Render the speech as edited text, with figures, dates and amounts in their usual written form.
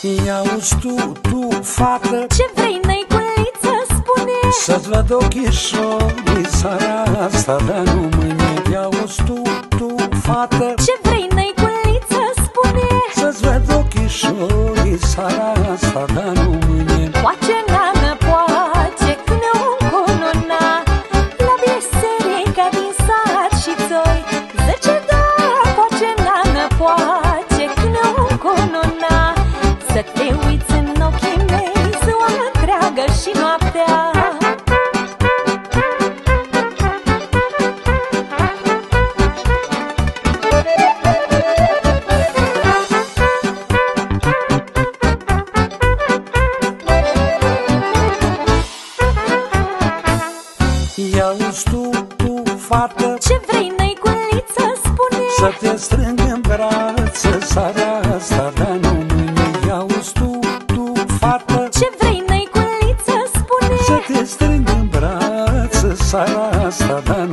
Ia-uzi tu, fată, ce vrei, năiculiță, spune. să-ți văd ochișorii seara asta, dar nu mâine. Ia-uzi tu, fată, Ce vrei, năiculiță, spune. să-ți văd ochișorii seara asta, dar nu mâine. Poace, nană, poace, când ne încununa la biserica din sat și țoi. Zice, da, poace, nană, poace, când ne încununa să te uiți în ochii mei ziua întreagă și noaptea. Ia-uzi tu, fată, Ce vrei, năiculiță, spune. să te strâng în brațe seara asta, dar nu mâine. Ia-uzi tu, fată, Ce vrei, năiculiță, spune. să te strâng în brațe seara asta, dar